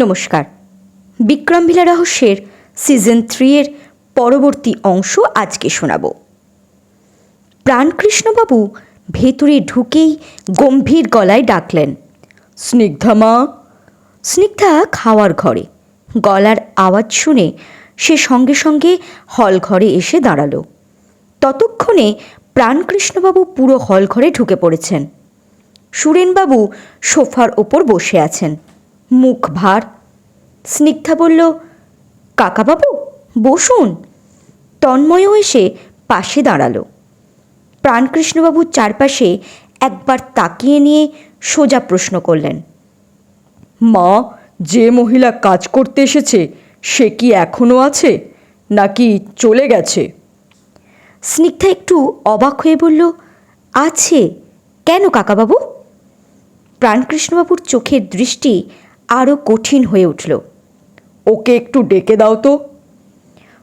নমস্কার। বিক্রমভিলা রহস্যের সিজন 3 এর পরবর্তী অংশ আজকে শোনাব। প্রাণকৃষ্ণবাবু ভেতরে ঢুকেই গম্ভীর গলায় ডাকলেন, স্নিগ্ধা মা। স্নিগ্ধা খাওয়ার ঘরে। গলার আওয়াজ শুনে সে সঙ্গে সঙ্গে হল ঘরে এসে দাঁড়ালো। ততক্ষণে প্রাণকৃষ্ণবাবু পুরো হল ঘরে ঢুকে পড়েছেন। সুরেনবাবু সোফার ওপর বসে আছেন, মুখ ভার। স্নিগ্ধা বলল, কাকাবাবু বসুন। তন্ময়ও এসে পাশে দাঁড়ালো। প্রাণকৃষ্ণবাবুর চারপাশে একবার তাকিয়ে নিয়ে সোজা প্রশ্ন করলেন, মা, যে মহিলা কাজ করতে এসেছে সে কি এখনও আছে নাকি চলে গেছে? স্নিগ্ধা একটু অবাক হয়ে বলল, আছে। কেন কাকাবাবু? প্রাণকৃষ্ণবাবুর চোখের দৃষ্টি আরও কঠিন হয়ে উঠল। ওকে একটু ডেকে দাও তো।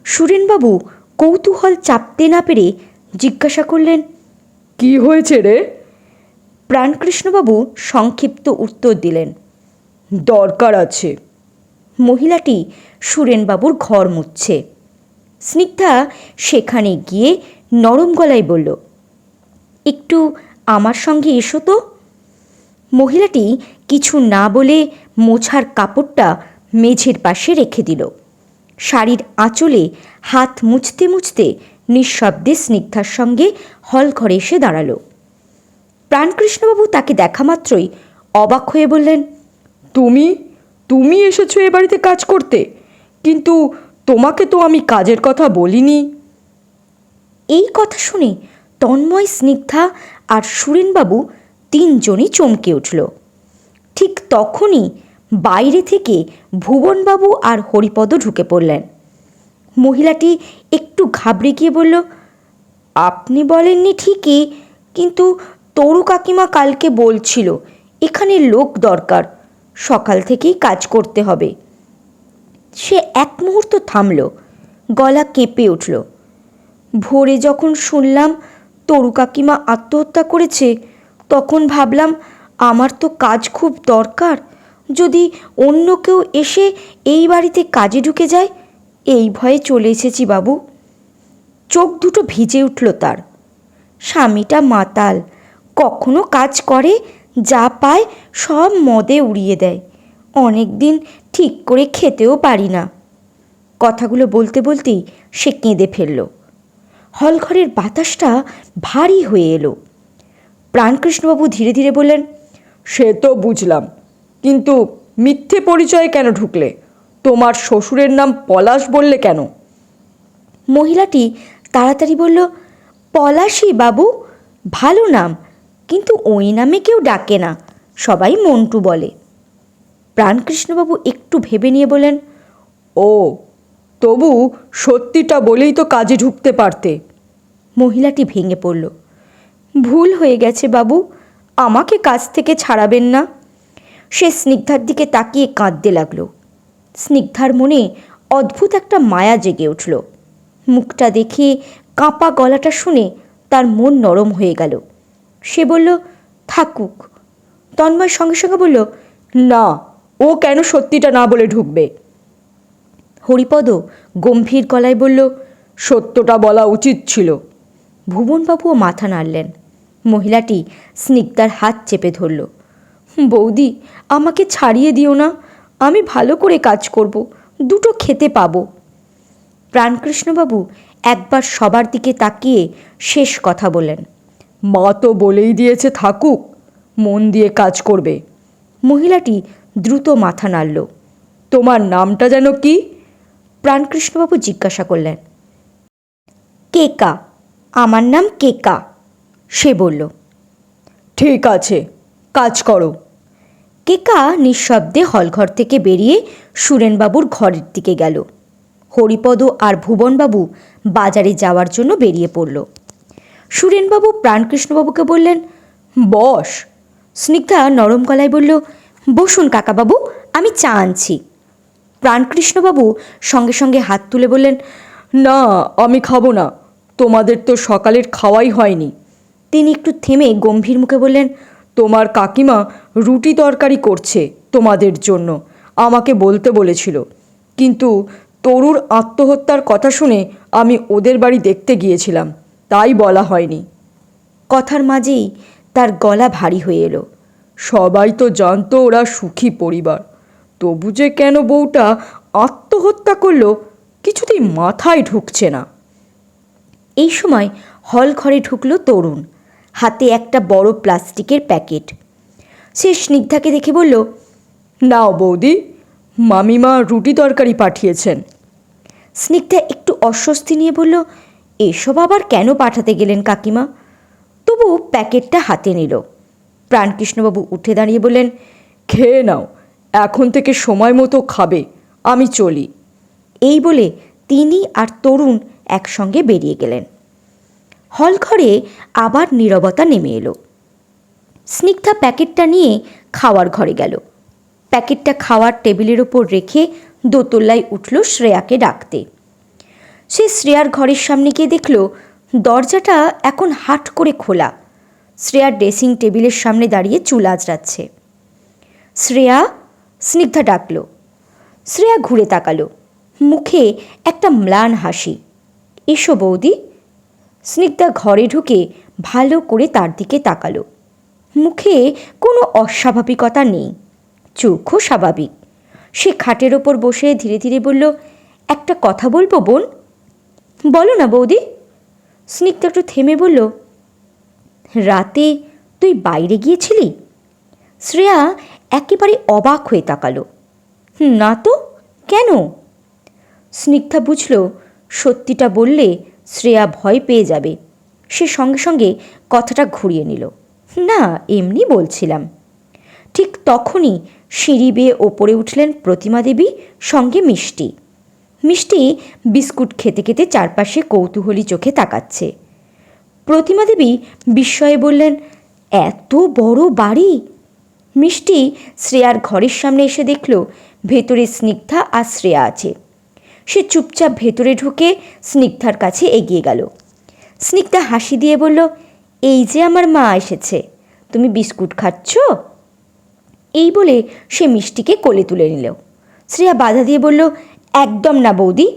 সুরেনবাবু কৌতূহল চাপতে না পেরে জিজ্ঞাসা করলেন, কি হয়েছে রে? প্রাণকৃষ্ণবাবু সংক্ষিপ্ত উত্তর দিলেন, দরকার আছে। মহিলাটি সুরেনবাবুর ঘর মুছছে। স্নিগ্ধা সেখানে গিয়ে নরম গলায় বলল, একটু আমার সঙ্গে এসো তো। মহিলাটি কিছু না বলে মোছার কাপড়টা মেঝের পাশে রেখে দিল। শাড়ির আঁচলে হাত মুছতে মুছতে নিঃশব্দে স্নিগ্ধার সঙ্গে হল ঘরে এসে দাঁড়ালো। প্রাণকৃষ্ণবাবু তাকে দেখা মাত্রই অবাক হয়ে বললেন, তুমি তুমি এসেছো এ বাড়িতে কাজ করতে? কিন্তু তোমাকে তো আমি কাজের কথা বলিনি। এই কথা শুনে তন্ময়, স্নিগ্ধা আর সুরেনবাবু তিনজনই চমকে উঠল। ঠিক তখনই বাইরে থেকে ভুবনবাবু আর হরিপদ ঢুকে পড়লেন। মহিলাটি একটু ঘাবড়ে গিয়ে বলল, আপনি বলেননি ঠিকই, কিন্তু তরু কাকিমা কালকে বলছিল এখানে লোক দরকার, সকাল থেকেই কাজ করতে হবে। সে এক মুহূর্ত থামল, গলা কেঁপে উঠল। ভোরে যখন শুনলাম তরু কাকিমা আত্মহত্যা করেছে, তখন ভাবলাম আমার তো কাজ খুব দরকার, যদি অন্য কেউ এসে এই বাড়িতে কাজে ঢুকে যায়, এই ভয়ে চলে এসেছি বাবু। চোখ দুটো ভিজে উঠল তার। স্বামীটা মাতাল, কখনো কাজ করে, যা পায় সব মদে উড়িয়ে দেয়। অনেক দিন ঠিক করে খেতেও পারি না। কথাগুলো বলতে বলতেই সে কেঁদে ফেলল। হলঘরের বাতাসটা ভারী হয়ে এলো। প্রাণকৃষ্ণবাবু ধীরে ধীরে বললেন, সে তো বুঝলাম, কিন্তু মিথ্যে পরিচয়ে কেন ঢুকলে? তোমার শ্বশুরের নাম পলাশ বললে কেন? মহিলাটি তাড়াতাড়ি বলল, পলাশই বাবু, ভালো নাম, কিন্তু ওই নামে কেউ ডাকে না, সবাই মন্টু বলে। প্রাণকৃষ্ণবাবু একটু ভেবে নিয়ে বলেন, ও, তবু সত্যিটা বলেই তো কাজে ঢুকতে পারতে। মহিলাটি ভেঙে পড়ল, ভুল হয়ে গেছে বাবু, আমাকে কাজ থেকে ছাড়াবেন না। সে স্নিগ্ধার দিকে তাকিয়ে কাঁদতে লাগল। স্নিগ্ধার মনে অদ্ভুত একটা মায়া জেগে উঠল। মুখটা দেখে, কাঁপা গলাটা শুনে তার মন নরম হয়ে গেল। সে বলল, থাকুক। তন্ময় সঙ্গে সঙ্গে বলল, না, ও কেন সত্যিটা না বলে ঢুকবে? হরিপদ গম্ভীর গলায় বলল, সত্যটা বলা উচিত ছিল। ভুবনবাবুও মাথা নাড়লেন। মহিলাটি স্নিগ্ধার হাত চেপে ধরল, বৌদি, আমাকে ছাড়িয়ে দিও না, আমি ভালো করে কাজ করব, দুটো খেতে পাবো। প্রাণকৃষ্ণবাবু একবার সবার দিকে তাকিয়ে শেষ কথা বললেন, মা তো বলেই দিয়েছে থাকুক, মন দিয়ে কাজ করবে। মহিলাটি দ্রুত মাথা নাড়ল। তোমার নামটা যেন কি? প্রাণকৃষ্ণবাবু জিজ্ঞাসা করলেন। কেকা, আমার নাম কেকা, সে বলল। ঠিক আছে, কাজ করো। কেকা নিঃশব্দে হলঘর থেকে বেরিয়ে সুরেনবাবুর ঘরের দিকে গেল। হরিপদ আর ভুবনবাবু বাজারে যাওয়ার জন্য বেরিয়ে পড়ল। সুরেনবাবু প্রাণকৃষ্ণবাবুকে বললেন, বস। স্নিগ্ধা নরম গলায় বলল, বসুন কাকাবাবু, আমি চা আনছি। প্রাণকৃষ্ণবাবু সঙ্গে সঙ্গে হাত তুলে বললেন, না, আমি খাবো না, তোমাদের তো সকালের খাওয়াই হয়নি। তিনি একটু থেমে গম্ভীর মুখে বললেন, তোমার কাকিমা রুটি তরকারি করছে তোমাদের জন্য, আমাকে বলতে বলেছিল, কিন্তু তরুর আত্মহত্যার কথা শুনে আমি ওদের বাড়ি দেখতে গিয়েছিলাম, তাই বলা হয়নি। কথার মাঝেই তার গলা ভারী হয়ে এলো। সবাই তো জানতো ওরা সুখী পরিবার, তবু যে কেন বউটা আত্মহত্যা করলো কিছুতেই মাথায় ঢুকছে না। এই সময় হল ঘরে ঢুকলো তরুণ, হাতে একটা বড় প্লাস্টিকের প্যাকেট। সে স্নিগ্ধাকে দেখে বলল, নাও বৌদি, মামিমা রুটি তরকারি পাঠিয়েছেন। স্নিগ্ধা একটু অস্বস্তি নিয়ে বলল, এসব আবার কেন পাঠাতে গেলেন কাকিমা? তবু প্যাকেটটা হাতে নিল। প্রাণকৃষ্ণবাবু উঠে দাঁড়িয়ে বললেন, খেয়ে নাও, এখন থেকে সময় মতো খাবে, আমি চলি। এই বলে তিনি আর তরুণ একসঙ্গে বেরিয়ে গেলেন। হল ঘরে আবার নীরবতা নেমে এলো। স্নিগ্ধা প্যাকেটটা নিয়ে খাওয়ার ঘরে গেল। প্যাকেটটা খাওয়ার টেবিলের ওপর রেখে দোতলায় উঠল শ্রেয়াকে ডাকতে। সে শ্রেয়ার ঘরের সামনে গিয়ে দেখল দরজাটা এখন হাট করে খোলা। শ্রেয়ার ড্রেসিং টেবিলের সামনে দাঁড়িয়ে চুল আঁচড়াচ্ছে। শ্রেয়া, স্নিগ্ধা ডাকল। শ্রেয়া ঘুরে তাকালো, মুখে একটা ম্লান হাসি। এসো বৌদি। স্নিগ্ধা ঘরে ঢুকে ভালো করে তার দিকে তাকালো। মুখে কোনো অস্বাভাবিকতা নেই, চোখও স্বাভাবিক। সে খাটের ওপর বসে ধীরে ধীরে বলল, একটা কথা বলবো বোন? বলো না বৌদি। স্নিগ্ধা একটু থেমে বলল, রাতে তুই বাইরে গিয়েছিলি? শ্রেয়া একেবারে অবাক হয়ে তাকালো। না তো, কেন? স্নিগ্ধা বুঝল সত্যিটা বললে শ্রেয়া ভয় পেয়ে যাবে। সে সঙ্গে সঙ্গে কথাটা ঘুরিয়ে নিল, না এমনি বলছিলাম। ঠিক তখনই সিঁড়ি বেয়ে ওপরে উঠলেন প্রতিমা দেবী, সঙ্গে মিষ্টি। মিষ্টি বিস্কুট খেতে খেতে চারপাশে কৌতূহলী চোখে তাকাচ্ছে। প্রতিমা দেবী বিস্ময়ে বললেন, এত বড় বাড়ি? মিষ্টি শ্রেয়ার ঘরের সামনে এসে দেখল ভেতরে স্নিগ্ধা আর শ্রেয়া আছে। সে চুপচাপ ভেতরে ঢুকে স্নিগ্ধার কাছে এগিয়ে গেল। স্নিগ্ধা হাসি দিয়ে বলল, এই যে আমার মা এসেছে, তুমি বিস্কুট খাচ্ছ? এই বলে সে মিষ্টিকে কোলে তুলে নিল। শ্রেয়া বাধা দিয়ে বলল, একদম না বৌদি,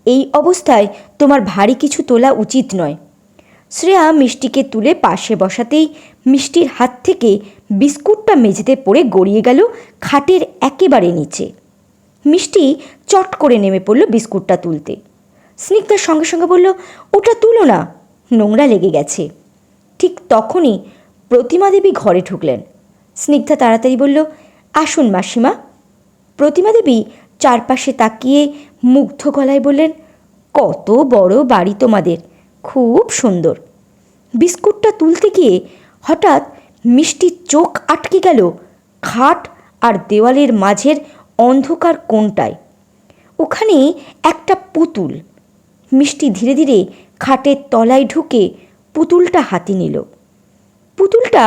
এই অবস্থায় তোমার ভারী কিছু তোলা উচিত নয়। শ্রেয়া মিষ্টিকে তুলে পাশে বসাতেই মিষ্টির হাত থেকে বিস্কুটটা মেঝেতে পড়ে গড়িয়ে গেল খাটের একেবারে নিচে। মিষ্টি চট করে নেমে পড়ল বিস্কুটটা তুলতে। স্নিগ্ধার সঙ্গে সঙ্গে বলল, ওটা তুলো না, নোংরা লেগে গেছে। ঠিক তখনই প্রতিমা দেবী ঘরে ঢুকলেন। স্নিগ্ধা তাড়াতাড়ি বলল, আসুন মাসিমা। প্রতিমা দেবী চারপাশে তাকিয়ে মুগ্ধ গলায় বললেন, কত বড় বাড়ি তোমাদের, খুব সুন্দর। বিস্কুটটা তুলতে গিয়ে হঠাৎ মিষ্টির চোখ আটকে গেল খাট আর দেওয়ালের মাঝের অন্ধকার কোণটায়। ওখানে একটা পুতুল। মিষ্টি ধীরে ধীরে খাটের তলায় ঢুকে পুতুলটা হাতে নিল। পুতুলটা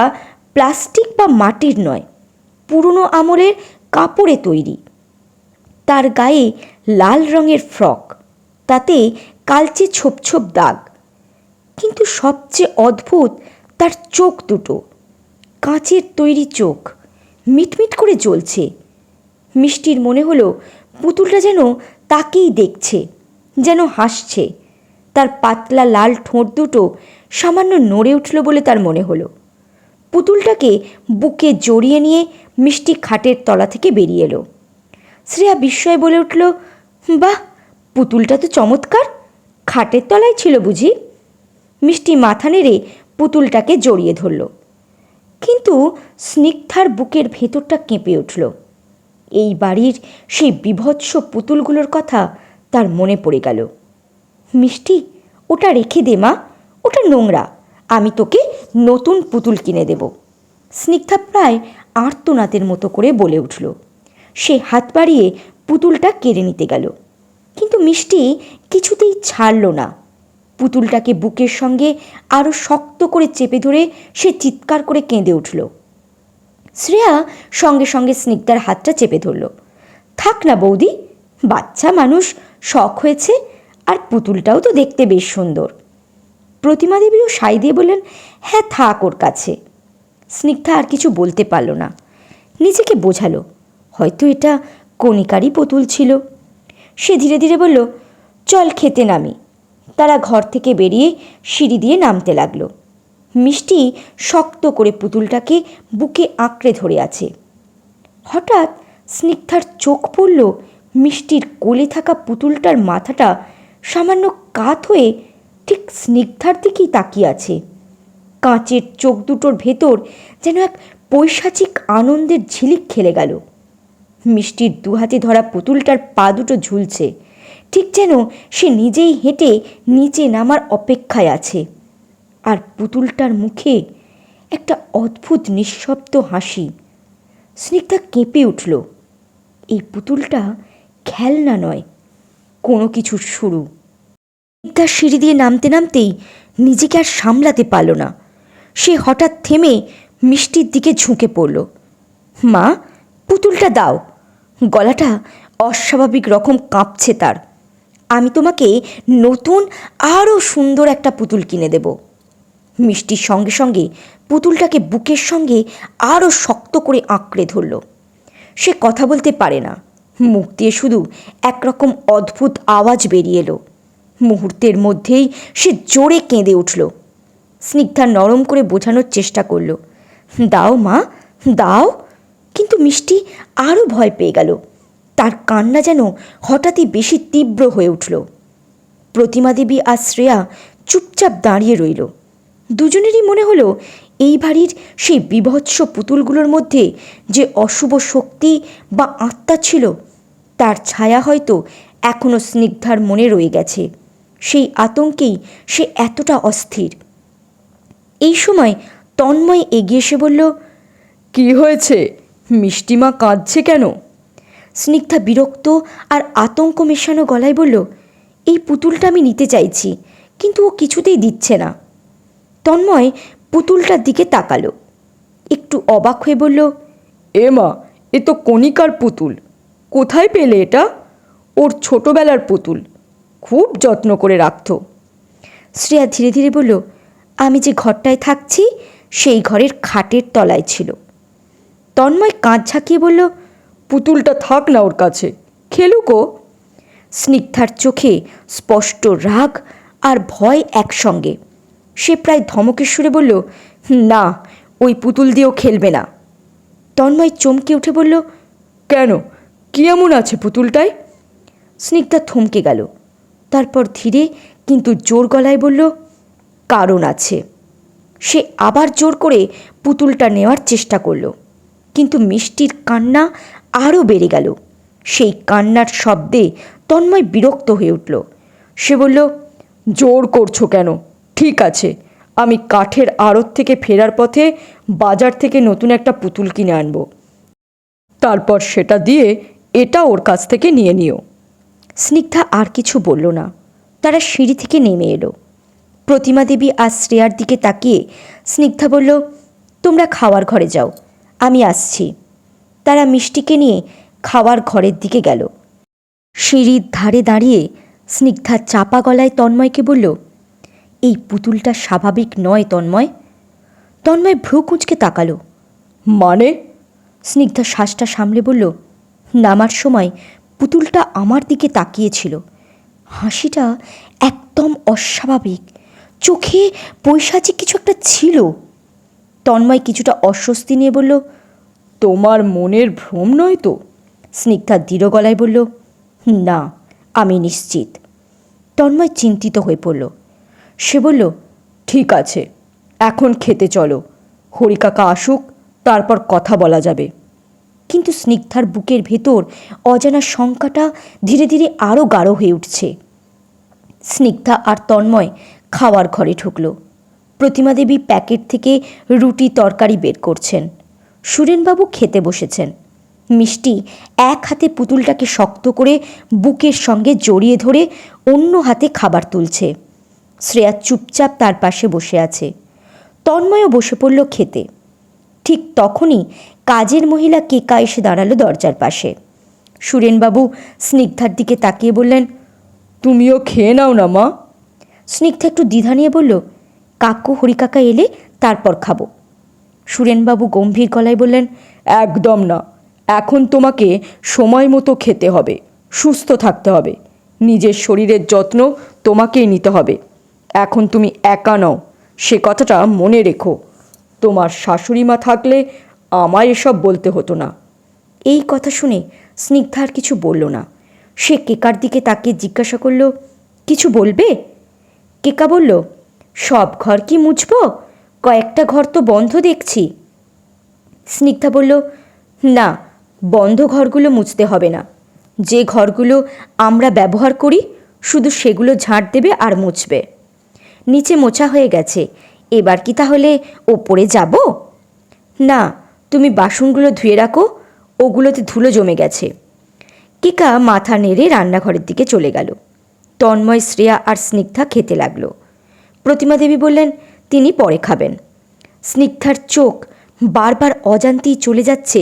প্লাস্টিক বা মাটির নয়, পুরনো আমলের কাপড়ে তৈরি। তার গায়ে লাল রঙের ফ্রক, তাতে কালচে ছোপ ছোপ দাগ। কিন্তু সবচেয়ে অদ্ভুত তার চোখ দুটো, কাঁচের তৈরি চোখ, মিটমিট করে জ্বলছে। মিষ্টির মনে হলো পুতুলটা যেন তাকেই দেখছে, যেন হাসছে। তার পাতলা লাল ঠোঁট দুটো সামান্য নড়ে উঠল বলে তার মনে হলো। পুতুলটাকে বুকে জড়িয়ে নিয়ে মিষ্টি খাটের তলা থেকে বেরিয়ে এলো। শ্রেয়া বিস্ময়ে বলে উঠল, বাহ, পুতুলটা তো চমৎকার, খাটের তলায় ছিল বুঝি? মিষ্টি মাথা নেড়ে পুতুলটাকে জড়িয়ে ধরল। কিন্তু স্নিগ্ধার বুকের ভেতরটা কেঁপে উঠল। এই বাড়ির সেই বীভৎস পুতুলগুলোর কথা তার মনে পড়ে গেল। মিষ্টি, ওটা রেখে দে মা, ওটা নোংরা, আমি তোকে নতুন পুতুল কিনে দেব। স্নিগ্ধা প্রায় আর্তনাদের মতো করে বলে উঠল। সে হাত বাড়িয়ে পুতুলটা কেড়ে নিতে গেল, কিন্তু মিষ্টি কিছুতেই ছাড়ল না। পুতুলটাকে বুকের সঙ্গে আরও শক্ত করে চেপে ধরে সে চিৎকার করে কেঁদে উঠল। শ্রেয়া সঙ্গে সঙ্গে স্নিগ্ধার হাতটা চেপে ধরল। থাক না বৌদি, বাচ্চা মানুষ, শখ হয়েছে, আর পুতুলটাও তো দেখতে বেশ সুন্দর। প্রতিমা দেবীও সাই দিয়ে বললেন, হ্যাঁ থাক ওর কাছে। স্নিগ্ধা আর কিছু বলতে পারল না, নিজেকে বোঝালো হয়তো এটা কণিকারই পুতুল ছিল। সে ধীরে ধীরে বলল, চল খেতে নামি। তারা ঘর থেকে বেরিয়ে সিঁড়ি দিয়ে নামতে লাগলো। মিষ্টি শক্ত করে পুতুলটাকে বুকে আঁকড়ে ধরে আছে। হঠাৎ স্নিগ্ধার চোখ পড়ল মিষ্টির কোলে থাকা পুতুলটার মাথাটা সামান্য কাত হয়ে ঠিক স্নিগ্ধার দিকেই তাকিয়ে আছে। কাঁচের চোখ দুটোর ভেতর যেন এক পৈশাচিক আনন্দের ঝিলিক খেলে গেল। মিষ্টির দুহাতে ধরা পুতুলটার পা দুটো ঝুলছে, ঠিক যেন সে নিজেই হেঁটে নিচে নামার অপেক্ষায় আছে। আর পুতুলটার মুখে একটা অদ্ভুত নিঃশব্দ হাসি। স্নিগ্ধা কেঁপে উঠল। এই পুতুলটা খেলনা নয়, কোনো কিছুর শুরু। স্নিগ্ধা সিঁড়ি দিয়ে নামতে নামতেই নিজেকে আর সামলাতে পারল না। সে হঠাৎ থেমে মিষ্টির দিকে ঝুঁকে পড়ল। মা, পুতুলটা দাও। গলাটা অস্বাভাবিক রকম কাঁপছে তার। আমি তোমাকে নতুন আরও সুন্দর একটা পুতুল কিনে দেব। মিষ্টির সঙ্গে সঙ্গে পুতুলটাকে বুকের সঙ্গে আরও শক্ত করে আঁকড়ে ধরল। সে কথা বলতে পারে না, মুখ দিয়ে শুধু একরকম অদ্ভুত আওয়াজ বেরিয়ে এলো। মুহূর্তের মধ্যেই সে জোরে কেঁদে উঠল। স্নিগ্ধা নরম করে বোঝানোর চেষ্টা করল, দাও মা, দাও। কিন্তু মিষ্টি আরও ভয় পেয়ে গেল। তার কান্না যেন হঠাৎই বেশি তীব্র হয়ে উঠল। প্রতিমা দেবী আর শ্রেয়া চুপচাপ দাঁড়িয়ে রইল। দুজনেরই মনে হলো এই বাড়ির সেই বীভৎস পুতুলগুলোর মধ্যে যে অশুভ শক্তি বা আত্মা ছিল, তার ছায়া হয়তো এখনও স্নিগ্ধার মনে রয়ে গেছে। সেই আতঙ্কেই সে এতটা অস্থির। এই সময় তন্ময় এগিয়ে এসে বলল, কি হয়েছে? মিষ্টিমা কাঁদছে কেন? স্নিগ্ধা বিরক্ত আর আতঙ্ক মেশানো গলায় বলল, এই পুতুলটা আমি নিতে চাইছি, কিন্তু ও কিছুতেই দিচ্ছে না। তন্ময় পুতুলটার দিকে তাকালো, একটু অবাক হয়ে বলল, এ মা, এ তো কণিকার পুতুল। কোথায় পেলে এটা? ওর ছোটবেলার পুতুল, খুব যত্ন করে রাখত। শ্রেয়া ধীরে ধীরে বলল, আমি যে ঘরটায় থাকছি সেই ঘরের খাটের তলায় ছিল। তন্ময় কাঁধ ঝাঁকিয়ে বলল, পুতুলটা থাক না ওর কাছে, খেলুক ও। স্নিগ্ধার চোখে স্পষ্ট রাগ আর ভয় একসঙ্গে। সে প্রায় ধমকের সুরে বলল, না, ওই পুতুল দিয়েও খেলবে না। তন্ময় চমকে উঠে বলল, কেন, কি এমন আছে পুতুলটায়? স্নিগ্ধা থমকে গেল। তারপর ধীরে কিন্তু জোর গলায় বলল, কারণ আছে। সে আবার জোর করে পুতুলটা নেওয়ার চেষ্টা করল, কিন্তু মিষ্টির কান্না আরও বেড়ে গেল। সেই কান্নার শব্দে তন্ময় বিরক্ত হয়ে উঠল। সে বলল, জোর করছো কেন? ঠিক আছে, আমি কাঠের আড়ত থেকে ফেরার পথে বাজার থেকে নতুন একটা পুতুল কিনে আনবো, তারপর সেটা দিয়ে এটা ওর কাছ থেকে নিয়ে নিও। স্নিগ্ধা আর কিছু বলল না। তারা সিঁড়ি থেকে নেমে এলো। প্রতিমা দেবী আর শ্রেয়ার দিকে তাকিয়ে স্নিগ্ধা বলল, তোমরা খাওয়ার ঘরে যাও, আমি আসছি। তারা মিষ্টিকে নিয়ে খাওয়ার ঘরের দিকে গেল। সিঁড়ির ধারে দাঁড়িয়ে স্নিগ্ধা চাপা গলায় তন্ময়কে বলল, এই পুতুলটা স্বাভাবিক নয় তন্ময়। তন্ময় ভ্রু কুঁচকে তাকালো। মানে? স্নিগ্ধা শ্বাসটা সামলে বলল, নামার সময় পুতুলটা আমার দিকে তাকিয়েছিল। হাসিটা একদম অস্বাভাবিক, চোখে পৈশাচিক কিছু একটা ছিল। তন্ময় কিছুটা অস্বস্তি নিয়ে বলল, তোমার মনের ভ্রম নয় তো? স্নিগ্ধা দৃঢ় গলায় বলল, না, আমি নিশ্চিত। তন্ময় চিন্তিত হয়ে পড়ল। সে বলল, ঠিক আছে, এখন খেতে চলো। হরিকাকা আসুক, তারপর কথা বলা যাবে। কিন্তু স্নিগ্ধার বুকের ভেতর অজানা শঙ্কাটা ধীরে ধীরে আরও গাঢ় হয়ে উঠছে। স্নিগ্ধা আর তন্ময় খাওয়ার ঘরে ঢুকল। প্রতিমা দেবী প্যাকেট থেকে রুটি তরকারি বের করছেন। সুরেনবাবু খেতে বসেছেন। মিষ্টি এক হাতে পুতুলটাকে শক্ত করে বুকের সঙ্গে জড়িয়ে ধরে অন্য হাতে খাবার তুলছে। শ্রেয়া চুপচাপ তার পাশে বসে আছে। তন্ময়ও বসে পড়ল খেতে। ঠিক তখনই কাজের মহিলা কেকা এসে দাঁড়ালো দরজার পাশে। সুরেনবাবু স্নিগ্ধার দিকে তাকিয়ে বললেন, তুমিও খেয়ে নাও না মা। স্নিগ্ধা একটু দ্বিধা নিয়ে বলল, কাকু হরিকাকা এলে তারপর খাবো। সুরেনবাবু গম্ভীর গলায় বললেন, একদম না, এখন তোমাকে সময় মতো খেতে হবে, সুস্থ থাকতে হবে, নিজের শরীরের যত্ন তোমাকেই নিতে হবে। এখন তুমি একা নও, সে কথাটা মনে রেখো। তোমার শাশুড়ি মা থাকলে আমায় এসব বলতে হতো না। এই কথা শুনে স্নিগ্ধা আর কিছু বলল না। সে কেকার দিকে তাকিয়ে জিজ্ঞাসা করল, কিছু বলবে? কেকা বলল, সব ঘর কি মুছব? কয়েকটা ঘর তো বন্ধ দেখছি। স্নিগ্ধা বলল, না, বন্ধ ঘরগুলো মুছতে হবে না। যে ঘরগুলো আমরা ব্যবহার করি শুধু সেগুলো ঝাঁট দেবে আর মুছবে। নিচে মোছা হয়ে গেছে, এবার কি তাহলে ওপরে যাব? না, তুমি বাসনগুলো ধুয়ে রাখো, ওগুলোতে ধুলো জমে গেছে। কেকা মাথা নেড়ে রান্নাঘরের দিকে চলে গেল। তন্ময়, শ্রেয়া আর স্নিগ্ধা খেতে লাগলো। প্রতিমা দেবী বললেন তিনি পরে খাবেন। স্নিগ্ধার চোখ বারবার অজান্তেই চলে যাচ্ছে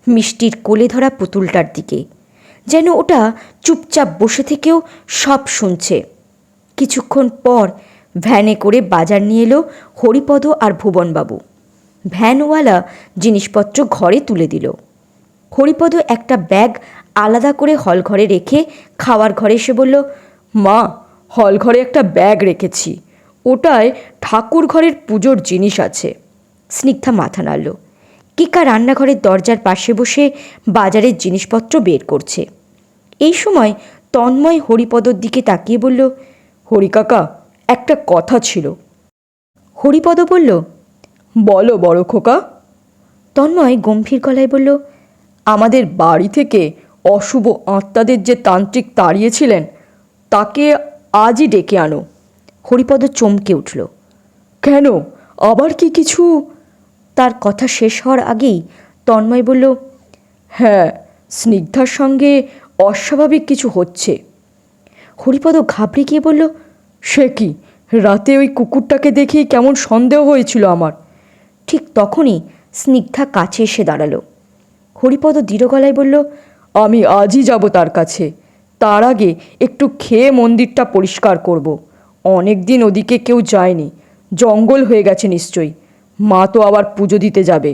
মিষ্টির কোলে ধরা পুতুলটার দিকে, যেন ওটা চুপচাপ বসে থেকেও সব শুনছে। কিছুক্ষণ পর ভ্যানে করে বাজার নিয়ে এলো হরিপদ আর ভুবনবাবু। ভ্যানওয়ালা জিনিসপত্র ঘরে তুলে দিল। হরিপদ একটা ব্যাগ আলাদা করে হলঘরে রেখে খাওয়ার ঘরে এসে বলল, মা, হলঘরে একটা ব্যাগ রেখেছি, ওটায় ঠাকুর ঘরের পুজোর জিনিস আছে। স্নিগ্ধা মাথা নাড়ল। কেকা রান্নাঘরের দরজার পাশে বসে বাজারের জিনিসপত্র বের করছে। এই সময় তন্ময় হরিপদর দিকে তাকিয়ে বলল, হরি কাকা, একটা কথা ছিল। হরিপদ বলল, বলো বড় খোকা। তন্ময় গম্ভীর গলায় বলল, আমাদের বাড়ি থেকে অশুভ আত্মাদের যে তান্ত্রিক তাড়িয়েছিলেন তাকে আজই ডেকে আনো। হরিপদ চমকে উঠল। কেন, আবার কি কিছু? তার কথা শেষ হওয়ার আগেই তন্ময় বলল, হ্যাঁ, স্নিগ্ধার সঙ্গে অস্বাভাবিক কিছু হচ্ছে। হরিপদ ঘাবড়ে গিয়ে বলল, সে কি, রাতে ওই কুকুরটাকে দেখেই কেমন সন্দেহ হয়েছিল আমার। ঠিক তখনই স্নিগ্ধা কাছে এসে দাঁড়ালো। হরিপদ দৃঢ় গলায় বলল, আমি আজই যাব তার কাছে। তার আগে একটু খেয়ে মন্দিরটা পরিষ্কার করব। অনেক দিন ওদিকে কেউ যায়নি, জঙ্গল হয়ে গেছে নিশ্চয়ই। মা তো আবার পুজো দিতে যাবে।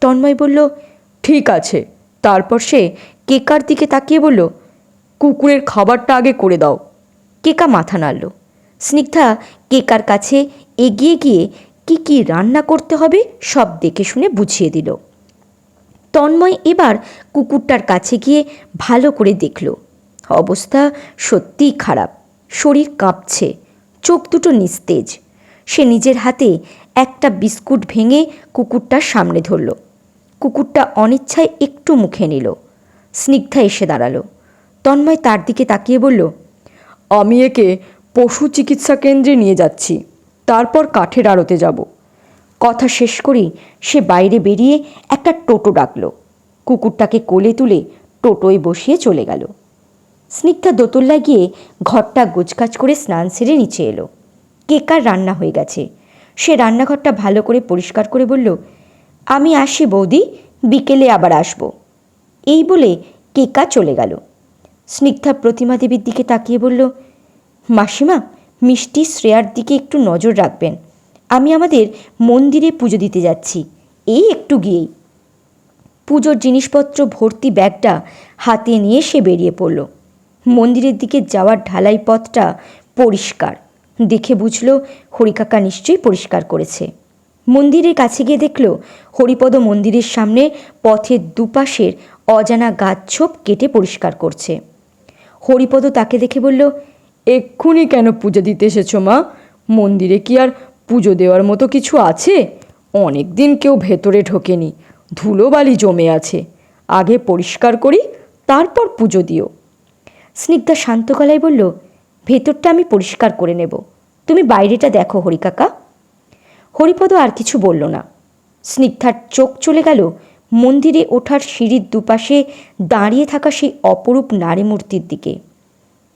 তন্ময় বলল, ঠিক আছে। তারপর সে কেকার দিকে তাকিয়ে বলল, কুকুরের খাবারটা আগে করে দাও। কেকা মাথা নাড়ল। স্নিগ্ধা কেকার কাছে এগিয়ে গিয়ে কি কি রান্না করতে হবে সব দেখে শুনে বুঝিয়ে দিল। তন্ময় এবার কুকুরটার কাছে গিয়ে ভালো করে দেখল। অবস্থা সত্যিই খারাপ, শরীর কাঁপছে, চোখ দুটো নিস্তেজ। সে নিজের হাতে একটা বিস্কুট ভেঙে কুকুরটার সামনে ধরল। কুকুরটা অনিচ্ছায় একটু মুখে নিল। স্নিগ্ধা এসে দাঁড়ালো। তন্ময় তার দিকে তাকিয়ে বলল, আমি একে পশু চিকিৎসা কেন্দ্রে নিয়ে যাচ্ছি, তারপর কাঠের আড়তে যাব। কথা শেষ করেই সে বাইরে বেরিয়ে একটা টোটো ডাকল। কুকুরটাকে কোলে তুলে টোটোয় বসিয়ে চলে গেল। স্নিগ্ধা দোতলায় গিয়ে ঘরটা গোছগাছ করে স্নান সেরে নিচে এলো। কেকার রান্না হয়ে গেছে। সে রান্নাঘরটা ভালো করে পরিষ্কার করে বলল, আমি আসি বৌদি, বিকেলে আবার আসব। এই বলে কেকা চলে গেল। স্নিগ্ধা প্রতিমা দেবীর দিকে তাকিয়ে বলল, মাসিমা, মিষ্টি শ্রেয়ার দিকে একটু নজর রাখবেন। আমি আমাদের মন্দিরে পুজো দিতে যাচ্ছি, এই একটু গিয়েই। পুজোর জিনিসপত্র ভর্তি ব্যাগটা হাতে নিয়ে সে বেরিয়ে পড়ল। মন্দিরের দিকে যাওয়ার ঢালাই পথটা পরিষ্কার দেখে বুঝল হরিকাকা নিশ্চয়ই পরিষ্কার করেছে। মন্দিরের কাছে গিয়ে দেখল হরিপদ মন্দিরের সামনে পথের দুপাশের অজানা গাছছোপ কেটে পরিষ্কার করছে। হরিপদ তাকে দেখে বলল, এক্ষুনি কেন পুজো দিতে এসেছো মা? মন্দিরে কি আর পুজো দেওয়ার মতো কিছু আছে? অনেক দিন কেউ ভেতরে ঢোকেনি, ধুলোবালি জমে আছে। আগে পরিষ্কার করি, তারপর পুজো দিও। স্নিগ্ধা শান্ত গলায় বলল, ভেতরটা আমি পরিষ্কার করে নেব, তুমি বাইরেটা দেখো হরিকাকা। হরিপদ আর কিছু বলল না। স্নিগ্ধার চোখ চলে গেল মন্দিরে ওঠার সিঁড়ির দুপাশে দাঁড়িয়ে থাকা সেই অপরূপ নারী মূর্তির দিকে।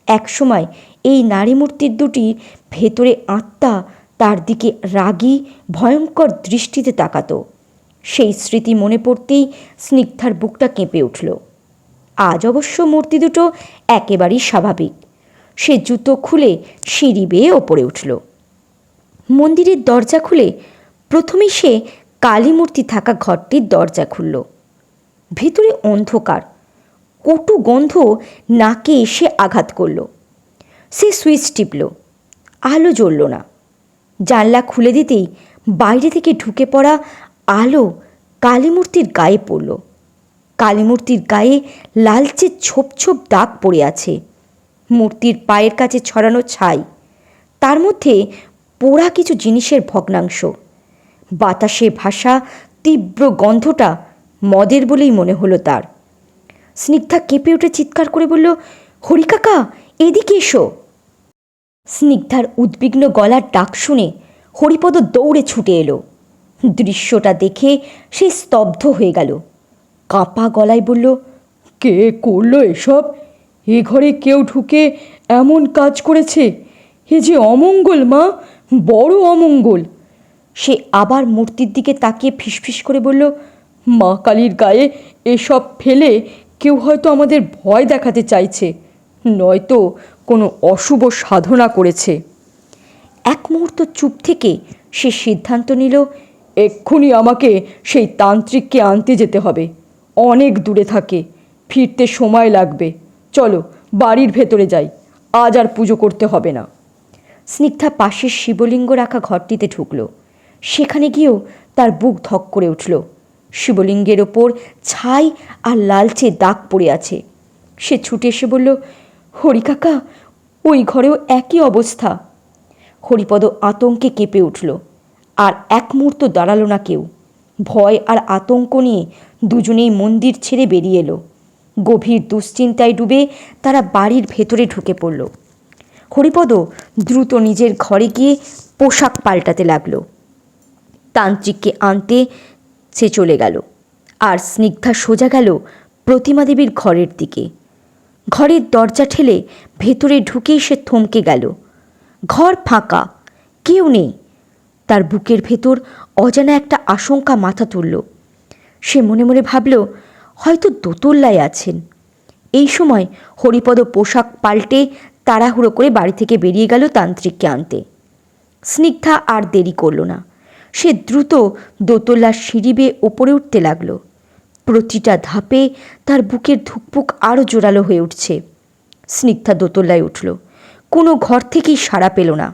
একসময় এই নারী মূর্তির দুটির ভেতরে আত্মা তার দিকে রাগী ভয়ঙ্কর দৃষ্টিতে তাকাতো। সেই স্মৃতি মনে পড়তেই স্নিগ্ধার বুকটা কেঁপে উঠল। আজ অবশ্য মূর্তি দুটো একেবারেই স্বাভাবিক। সে জুতো খুলে সিঁড়ি বেয়ে ওপরে উঠল। মন্দিরের দরজা খুলে প্রথমেই সে কালী মূর্তি থাকা ঘরটির দরজা খুলল। ভেতরে অন্ধকার, কটু গন্ধ নাকে এসে আঘাত করল। সে সুইচ টিপল, আলো জ্বলল না। জানলা খুলে দিতেই বাইরে থেকে ঢুকে পড়া আলো কালীমূর্তির গায়ে পড়ল। কালীমূর্তির গায়ে লালচে ছোপ ছোপ দাগ পড়ে আছে। মূর্তির পায়ের কাছে ছড়ানো ছাই, তার মধ্যে পোড়া কিছু জিনিসের ভগ্নাংশ। বাতাসে ভাসা তীব্র গন্ধটা মদের বলেই মনে হলো তার। স্নিগ্ধা কেঁপে উঠে চিৎকার করে বলল, হরি কাকা, এদিকে এসো। স্নিগ্ধার উদ্বিগ্ন গলার ডাক শুনে হরিপদ দৌড়ে ছুটে এলো। দৃশ্যটা দেখে সে স্তব্ধ হয়ে গেল। কাঁপা গলায় বলল, কে করলো এসব? এ ঘরে কেউ ঢুকে এমন কাজ করেছে? এ যে অমঙ্গল মা, বড় অমঙ্গল। সে আবার মূর্তির দিকে তাকিয়ে ফিসফিস করে বলল, মা কালীর গায়ে এসব ফেলে কেউ হয়তো আমাদের ভয় দেখাতে চাইছে, নয়তো কোনো অশুভ সাধনা করেছে। এক মুহূর্ত চুপ থেকে সে সিদ্ধান্ত নিল, এক্ষুনি আমাকে সেই তান্ত্রিককে আনতে যেতে হবে। অনেক দূরে থাকে, ফিরতে সময় লাগবে। চলো বাড়ির ভেতরে যাই, আজ আর পুজো করতে হবে না। স্নিগ্ধা পাশের শিবলিঙ্গ রাখা ঘরটিতে ঢুকল। সেখানে গিয়েও তার বুক ধক করে উঠল। শিবলিঙ্গের ওপর ছাই আর লালচে দাগ পড়ে আছে। সে ছুটে এসে বলল, হরি কাকা, ওই ঘরেও একই অবস্থা। হরিপদ আতঙ্কে কেঁপে উঠল। আর এক মুহূর্ত দাঁড়ালো না কেউ। ভয় আর আতঙ্ক নিয়ে দুজনেই মন্দির ছেড়ে বেরিয়ে এলো। গভীর দুশ্চিন্তায় ডুবে তারা বাড়ির ভেতরে ঢুকে পড়ল। হরিপদ দ্রুত নিজের ঘরে গিয়ে পোশাক পাল্টাতে লাগল। তান্ত্রিককে আনতে সে চলে গেল। আর স্নিগ্ধা সোজা গেল প্রতিমা দেবীর ঘরের দিকে। ঘরের দরজা ঠেলে ভেতরে ঢুকেই সে থমকে গেল। ঘর ফাঁকা, কেউ নেই। তার বুকের ভেতর অজানা একটা আশঙ্কা মাথা তুলল। সে মনে মনে ভাবল, হয়তো দোতলায় আছেন। এই সময় হরিপদ পোশাক পাল্টে তাড়াহুড়ো করে বাড়ি থেকে বেরিয়ে গেল তান্ত্রিককে আনতে। স্নিগ্ধা আর দেরি করল না। সে দ্রুত দোতলার সিঁড়ি বেয়ে ওপরে উঠতে লাগলো। প্রতিটা ধাপে তার বুকের ধুকপুক আরও জোরালো হয়ে উঠছে। স্নিগ্ধা দোতলায় উঠল। কোনো ঘর থেকেই সাড়া পেল না।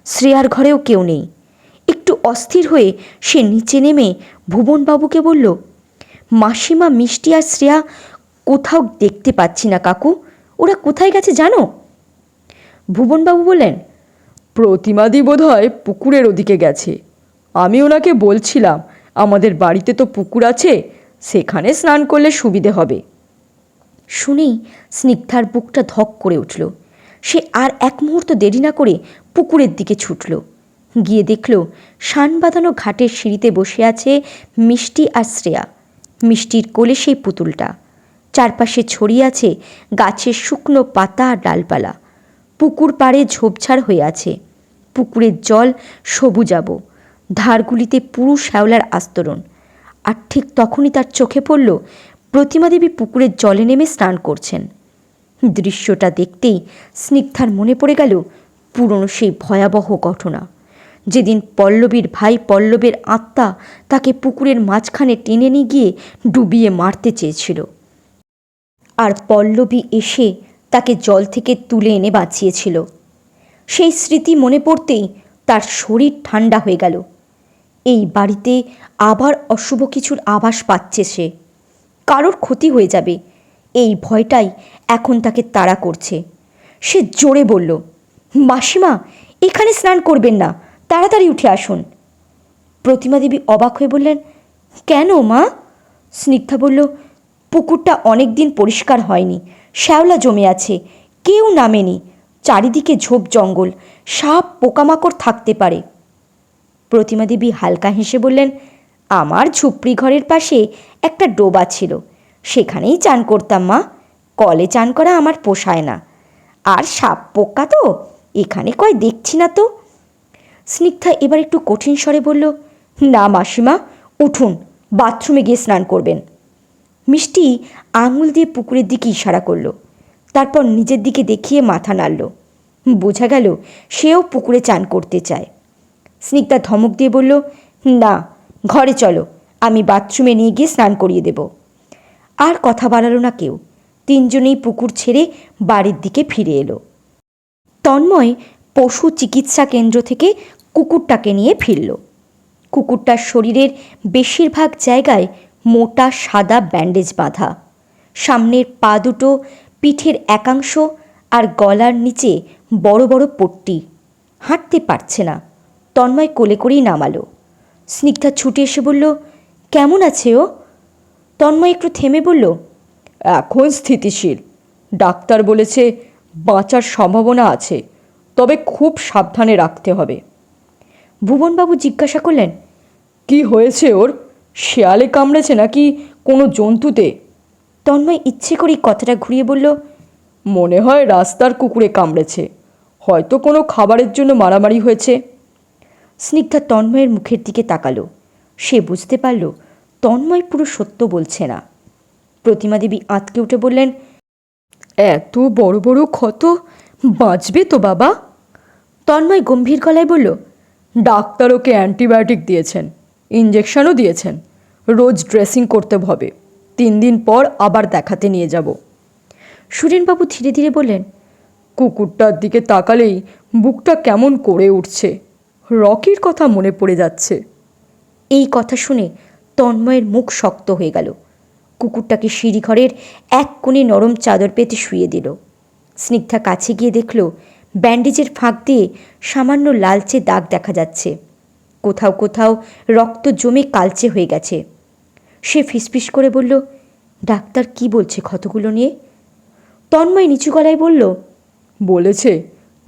শ্রেয়ার ঘরেও কেউ নেই। একটু অস্থির হয়ে সে নিচে নেমে ভুবনবাবুকে বলল, মাসিমা, মিষ্টি আর শ্রেয়া কোথাও দেখতে পাচ্ছি না কাকু, ওরা কোথায় গেছে জানো? ভুবনবাবু বললেন, প্রতিমাদি বোধহয় পুকুরের ওদিকে গেছে। আমি ওনাকে বলছিলাম, আমাদের বাড়িতে তো পুকুর আছে, সেখানে স্নান করলে সুবিধে হবে। শুনেই স্নিগ্ধার বুকটা ধক করে উঠল। সে আর এক মুহূর্ত দেরি না করে পুকুরের দিকে ছুটল। গিয়ে দেখল শান বাঁধানো ঘাটের সিঁড়িতে বসে আছে মিষ্টি আর শ্রেয়া। মিষ্টির কোলে সেই পুতুলটা। চারপাশে ছড়িয়ে আছে গাছের শুকনো পাতা আর ডালপালা। পুকুর পাড়ে ঝোপঝাড় হয়ে আছে। পুকুরের জল সবুজাব, ধারগুলিতে পুরু শ্যাওলার আস্তরণ। আর ঠিক তখনই তার চোখে পড়ল প্রতিমা দেবী পুকুরের জলে নেমে স্নান করছেন। দৃশ্যটা দেখতেই স্নিগ্ধার মনে পড়ে গেল পুরনো সেই ভয়াবহ ঘটনা, যেদিন পল্লবীর ভাই পল্লবের আত্মা তাকে পুকুরের মাঝখানে টেনে নিয়ে গিয়ে ডুবিয়ে মারতে চেয়েছিল। আর পল্লবী এসে তাকে জল থেকে তুলে এনে বাঁচিয়েছিল। সেই স্মৃতি মনে পড়তেই তার শরীর ঠান্ডা হয়ে গেল। এই বাড়িতে আবার অশুভ কিছুর আভাস পাচ্ছে সে। কারোর ক্ষতি হয়ে যাবে, এই ভয়টাই এখন তাকে তাড়া করছে। সে জোরে বলল, মাসিমা, এখানে স্নান করবেন না, তাড়াতাড়ি উঠে আসুন। প্রতিমা দেবী অবাক হয়ে বললেন, কেন মা? স্নিগ্ধা বলল, পুকুরটা অনেক দিন পরিষ্কার হয়নি, শ্যাওলা জমে আছে, কেউ নামেনি, চারিদিকে ঝোপ জঙ্গল, সাপ পোকামাকড় থাকতে পারে। প্রতিমা দেবী হালকা হেসে বললেন, আমার ঝুপড়ি ঘরের পাশে একটা ডোবা ছিল, সেখানেই চান করতাম মা। কলে চান করা আমার পোষায় না, আর সাপ পোকা তো এখানে কয় দেখছি না তো। স্নিগ্ধা এবার একটু কঠিন স্বরে বলল, না মাসিমা, উঠুন, বাথরুমে গিয়ে স্নান করবেন। মিষ্টি আঙুল দিয়ে পুকুরের দিকে ইশারা করল, তারপর নিজের দিকে দেখিয়ে মাথা নাড়ল। বোঝা গেল সেও পুকুরে চান করতে চায়। স্নিগ্ধা ধমক দিয়ে বলল, না, ঘরে চলো, আমি বাথরুমে নিয়ে গিয়ে স্নান করিয়ে দেব। আর কথা বাড়ালো না কেউ। তিনজনেই পুকুর ছেড়ে বাড়ির দিকে ফিরে এলো। তন্ময় পশু চিকিৎসা কেন্দ্র থেকে কুকুরটাকে নিয়ে ফিরল। কুকুরটার শরীরের বেশিরভাগ জায়গায় মোটা সাদা ব্যান্ডেজ বাঁধা। সামনের পা দুটো, পিঠের একাংশ আর গলার নিচে বড় বড় পট্টি। হাঁটতে পারছে না। তন্ময় কোলে করেই নামালো। স্নিগ্ধা ছুটে এসে বলল, কেমন আছে ও? তন্ময় একটু থেমে বলল, এখন স্থিতিশীল। ডাক্তার বলেছে বাঁচার সম্ভাবনা আছে, তবে খুব সাবধানে রাখতে হবে। ভুবনবাবু জিজ্ঞাসা করলেন, কি হয়েছে ওর? শেয়ালে কামড়েছে নাকি কোনো জন্তুতে? তন্ময় ইচ্ছে করেই কথাটা ঘুরিয়ে বলল, মনে হয় রাস্তার কুকুরে কামড়েছে, হয়তো কোনো খাবারের জন্য মারামারি হয়েছে। স্নিগ্ধা তন্ময়ের মুখের দিকে তাকালো। সে বুঝতে পারল তন্ময় পুরো সত্য বলছে না। প্রতিমা দেবী আঁতকে উঠে বললেন, এত বড় বড় ক্ষত, বাঁচবে তো বাবা? তন্ময় গম্ভীর গলায় বলল, ডাক্তার ওকে অ্যান্টিবায়োটিক দিয়েছেন, ইঞ্জেকশনও দিয়েছেন। রোজ ড্রেসিং করতে হবে। 3 দিন পর আবার দেখাতে নিয়ে যাব। সুরেনবাবু ধীরে ধীরে বললেন, কুকুরটার দিকে তাকালেই বুকটা কেমন করে উঠছে। রকির কথা মনে পড়ে যাচ্ছে। এই কথা শুনে তন্ময়ের মুখ শক্ত হয়ে গেল। কুকুরটাকে সিঁড়িঘরের এক কোণে নরম চাদর পেতে শুয়ে দিল। স্নিগ্ধা কাছে গিয়ে দেখল ব্যান্ডেজের ফাঁক দিয়ে সামান্য লালচে দাগ দেখা যাচ্ছে। কোথাও কোথাও রক্ত জমে কালচে হয়ে গেছে। সে ফিসফিস করে বলল, ডাক্তার কি বলছে ক্ষতগুলো নিয়ে? তন্ময় নিচু গলায় বলল, বলেছে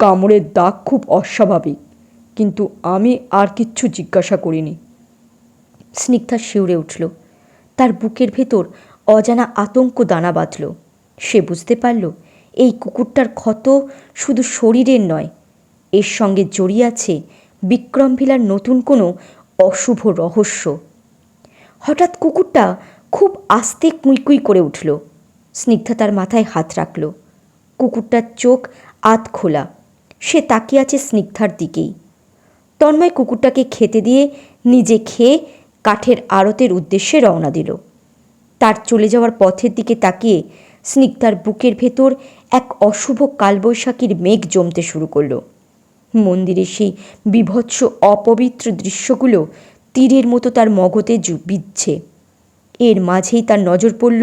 কামড়ের দাগ খুব অস্বাভাবিক, কিন্তু আমি আর কিচ্ছু জিজ্ঞাসা করিনি। স্নিগ্ধা শিউরে উঠল। তার বুকের ভেতর অজানা আতঙ্ক দানা বাঁধল। সে বুঝতে পারল এই কুকুরটার ক্ষত শুধু শরীরের নয়, এর সঙ্গে জড়িয়ে আছে বিক্রম ভিলার নতুন কোনো অশুভ রহস্য। হঠাৎ কুকুরটা খুব আস্তে কুঁইকুই করে উঠল। স্নিগ্ধা তার মাথায় হাত রাখল। কুকুরটার চোখ আধ খোলা। সে তাকিয়ে আছে স্নিগ্ধার দিকেই। তন্ময় কুকুরটাকে খেতে দিয়ে নিজে খেয়ে কাঠের আড়তের উদ্দেশ্যে রওনা দিল। তার চলে যাওয়ার পথের দিকে তাকিয়ে স্নিগ্ধার বুকের ভেতর এক অশুভ কালবৈশাখীর মেঘ জমতে শুরু করল। মন্দিরের সেই বিভৎস অপবিত্র দৃশ্যগুলো তীরের মতো তার মগজে বিঁধছে। এর মাঝেই তার নজর পড়ল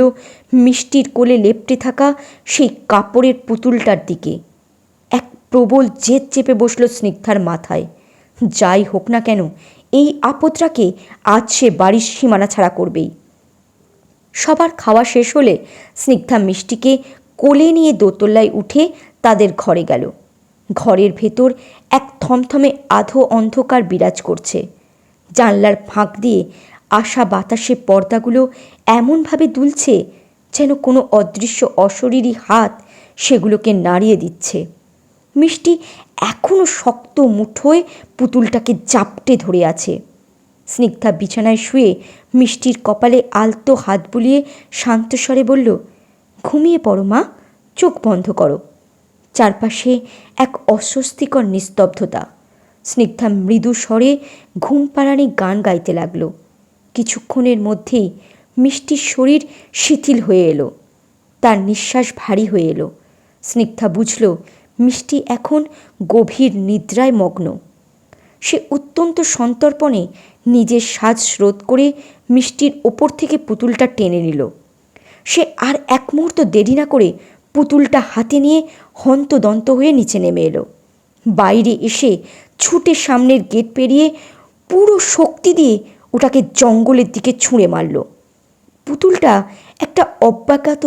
মিষ্টির কোলে লেপ্টে থাকা সেই কাপড়ের পুতুলটার দিকে। এক প্রবল জেদ চেপে বসল স্নিগ্ধার মাথায়। যাই হোক না কেন, এই আপদটাকে আজ সে বাড়ির সীমানা ছাড়া করবেই। সবার খাওয়া শেষ হলে স্নিগ্ধা মিষ্টিকে কোলে নিয়ে দোতলায় উঠে তাদের ঘরে গেল। ঘরের ভেতর এক থমথমে আধো অন্ধকার বিরাজ করছে। জানলার ফাঁক দিয়ে আসা বাতাসে পর্দাগুলো এমনভাবে দুলছে যেন কোনো অদৃশ্য অশরীরী হাত সেগুলোকে নাড়িয়ে দিচ্ছে। মিষ্টি এখনও শক্ত মুঠোয় পুতুলটাকে জাপটে ধরে আছে। স্নিগ্ধা বিছানায় শুয়ে মিষ্টির কপালে আলতো হাত বুলিয়ে শান্তস্বরে বলল, ঘুমিয়ে পড়ো মা, চোখ বন্ধ করো। চারপাশে এক অস্বস্তিকর নিস্তব্ধতা। স্নিগ্ধা মৃদু স্বরে ঘুম পাড়ানি গান গাইতে লাগল। কিছুক্ষণের মধ্যেই মিষ্টির শরীর শিথিল হয়ে এলো। তার নিঃশ্বাস ভারী হয়ে এলো। স্নিগ্ধা বুঝল মিষ্টি এখন গভীর নিদ্রায় মগ্ন। সে অত্যন্ত সন্তর্পণে নিজের সাজ রোধ করে মিষ্টির ওপর থেকে পুতুলটা টেনে নিল। সে আর এক মুহূর্ত দেরি না করে পুতুলটা হাতে নিয়ে হন্তদন্ত হয়ে নিচে নেমে এলো। বাইরে এসে ছুটে সামনের গেট পেরিয়ে পুরো শক্তি দিয়ে ওটাকে জঙ্গলের দিকে ছুঁড়ে মারল। পুতুলটা একটা অব্যাজ্ঞাত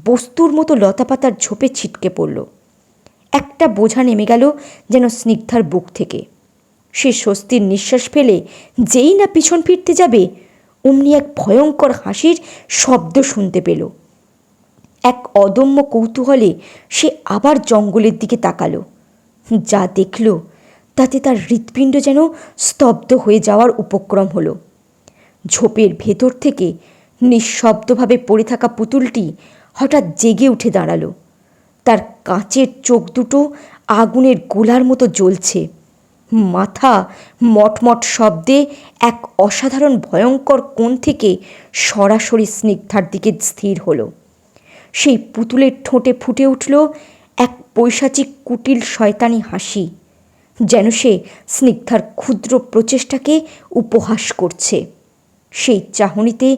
বস্তুর মতো লতাপাতার ঝোপে ছিটকে পড়ল। একটা বোঝা নেমে গেল যেন স্নিগ্ধার বুক থেকে। সে স্বস্তির নিঃশ্বাস ফেলে যেই না পিছন ফিরতে যাবে, অমনি এক ভয়ঙ্কর হাসির শব্দ শুনতে পেল। এক অদম্য কৌতূহলে সে আবার জঙ্গলের দিকে তাকালো। যা দেখল তাতে তার হৃৎপিণ্ড যেন স্তব্ধ হয়ে যাওয়ার উপক্রম হলো। ঝোপের ভেতর থেকে নিঃশব্দভাবে পড়ে থাকা পুতুলটি হঠাৎ জেগে উঠে দাঁড়ালো। তার কাঁচের চোখ দুটো আগুনের গোলার মতো জ্বলছে। মাথা মটমট শব্দে এক অসাধারণ ভয়ঙ্কর কোণ থেকে সরাসরি স্নিগ্ধার দিকে স্থির হলো। সেই পুতুলের ঠোঁটে ফুটে উঠল এক পৈশাচিক কুটিল শয়তানি হাসি, যেন সে স্নিগ্ধার ক্ষুদ্র প্রচেষ্টাকে উপহাস করছে। সেই চাহনিতে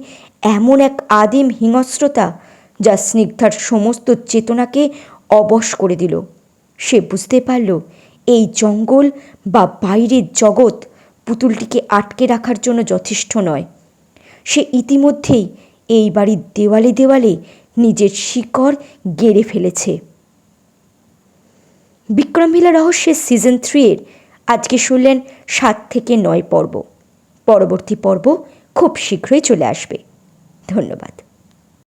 এমন এক আদিম হিংস্রতা যা স্নিগ্ধার সমস্ত চেতনাকে অবশ করে দিল। সে বুঝতে পারল এই জঙ্গল বা বাইরের জগৎ পুতুলটিকে আটকে রাখার জন্য যথেষ্ট নয়। সে ইতিমধ্যেই এই বাড়ির দেওয়ালে দেওয়ালে নিজের শিকড় গেড়ে ফেলেছে। বিক্রমভিলা রহস্যের সিজন 3 আজকে শুনলেন 7 থেকে 9 পর্ব। পরবর্তী পর্ব খুব শীঘ্রই চলে আসবে। ধন্যবাদ।